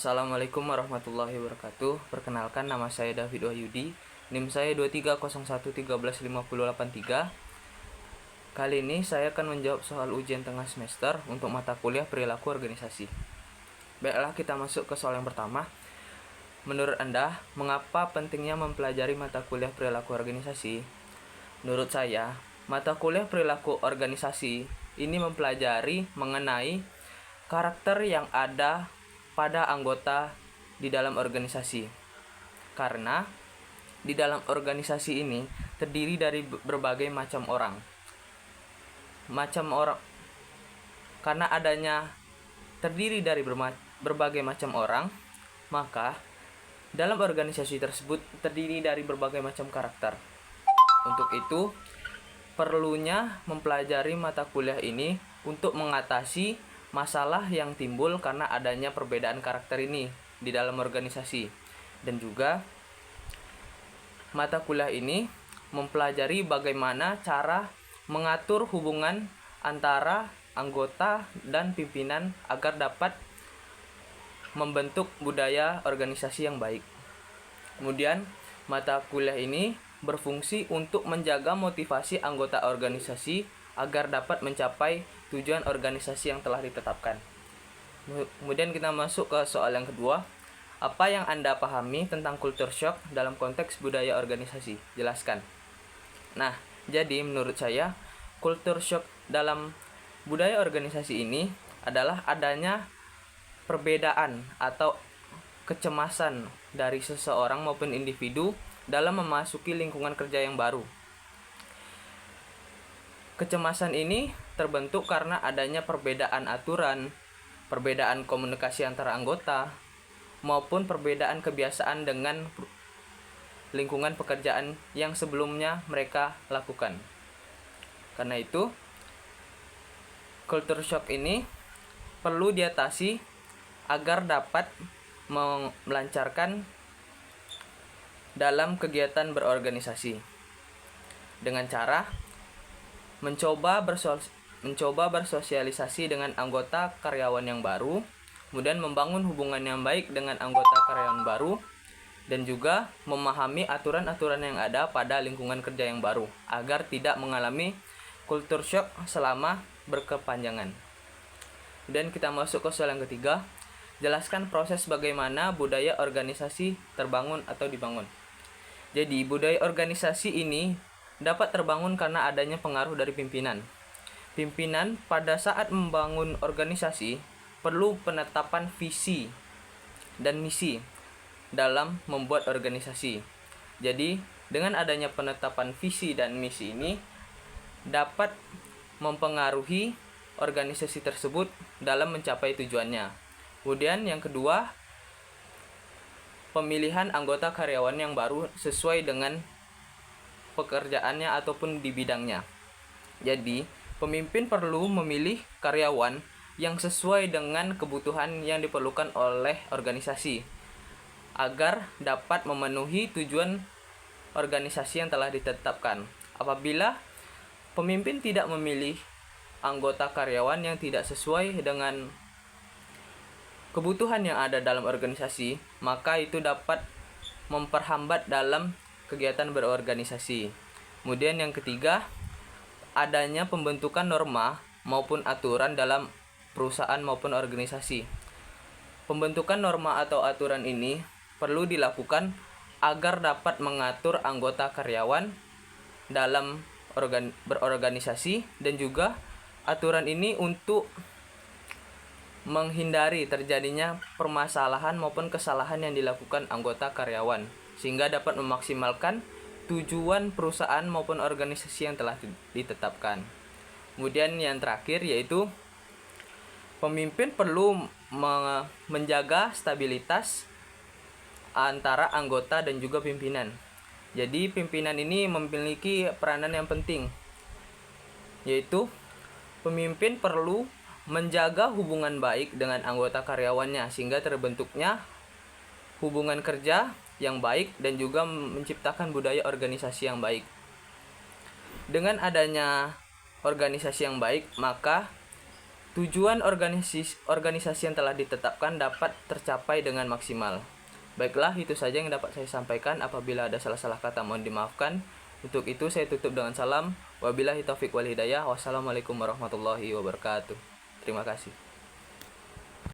Assalamualaikum warahmatullahi wabarakatuh. Perkenalkan, nama saya David Wahyudi. NIM saya 2301135083. Kali ini saya akan menjawab soal ujian tengah semester untuk mata kuliah perilaku organisasi. Baiklah, kita masuk ke soal yang pertama. Menurut Anda, mengapa pentingnya mempelajari mata kuliah perilaku organisasi? Menurut saya, mata kuliah perilaku organisasi ini mempelajari mengenai karakter yang ada pada anggota di dalam organisasi. Karena di dalam organisasi ini terdiri dari berbagai macam orang. Karena adanya terdiri dari berbagai macam orang, maka dalam organisasi tersebut terdiri dari berbagai macam karakter. Untuk itu, perlunya mempelajari mata kuliah ini untuk mengatasi masalah yang timbul karena adanya perbedaan karakter ini di dalam organisasi. Dan juga mata kuliah ini mempelajari bagaimana cara mengatur hubungan antara anggota dan pimpinan agar dapat membentuk budaya organisasi yang baik. Kemudian, mata kuliah ini berfungsi untuk menjaga motivasi anggota organisasi agar dapat mencapai tujuan organisasi yang telah ditetapkan. Kemudian kita masuk ke soal yang kedua. Apa yang Anda pahami tentang culture shock dalam konteks budaya organisasi? Jelaskan. Nah, jadi menurut saya, culture shock dalam budaya organisasi ini adalah adanya perbedaan atau kecemasan dari seseorang maupun individu dalam memasuki lingkungan kerja yang baru. Kecemasan ini terbentuk karena adanya perbedaan aturan, perbedaan komunikasi antara anggota, maupun perbedaan kebiasaan dengan lingkungan pekerjaan yang sebelumnya mereka lakukan. Karena itu, culture shock ini perlu diatasi agar dapat melancarkan dalam kegiatan berorganisasi dengan cara mencoba bersosialisasi dengan anggota karyawan yang baru, kemudian membangun hubungan yang baik dengan anggota karyawan baru, dan juga memahami aturan-aturan yang ada pada lingkungan kerja yang baru agar tidak mengalami culture shock selama berkepanjangan. Dan kita masuk ke soal yang ketiga. Jelaskan proses bagaimana budaya organisasi terbangun atau dibangun. Jadi, budaya organisasi ini dapat terbangun karena adanya pengaruh dari pimpinan. Pimpinan pada saat membangun organisasi perlu penetapan visi dan misi dalam membuat organisasi. Jadi, dengan adanya penetapan visi dan misi ini dapat mempengaruhi organisasi tersebut dalam mencapai tujuannya. Kemudian yang kedua, pemilihan anggota karyawan yang baru sesuai dengan pekerjaannya ataupun di bidangnya. Jadi, pemimpin perlu memilih karyawan yang sesuai dengan kebutuhan yang diperlukan oleh organisasi agar dapat memenuhi tujuan organisasi yang telah ditetapkan. Apabila pemimpin tidak memilih anggota karyawan yang tidak sesuai dengan kebutuhan yang ada dalam organisasi, maka itu dapat memperhambat dalam kegiatan berorganisasi. Kemudian yang ketiga, adanya pembentukan norma maupun aturan dalam perusahaan maupun organisasi. Pembentukan norma atau aturan ini perlu dilakukan agar dapat mengatur anggota karyawan dalam berorganisasi, dan juga aturan ini untuk menghindari terjadinya permasalahan maupun kesalahan yang dilakukan anggota karyawan sehingga dapat memaksimalkan tujuan perusahaan maupun organisasi yang telah ditetapkan. Kemudian yang terakhir yaitu pemimpin perlu menjaga stabilitas antara anggota dan juga pimpinan. Jadi pimpinan ini memiliki peranan yang penting, yaitu pemimpin perlu menjaga hubungan baik dengan anggota karyawannya sehingga terbentuknya hubungan kerja yang baik dan juga menciptakan budaya organisasi yang baik. Dengan adanya organisasi yang baik, maka tujuan organisasi yang telah ditetapkan dapat tercapai dengan maksimal. Baiklah, itu saja yang dapat saya sampaikan. Apabila ada salah-salah kata mohon dimaafkan. Untuk itu saya tutup dengan salam. Wabillahi taufiq wal hidayah. Wassalamualaikum warahmatullahi wabarakatuh. Terima kasih.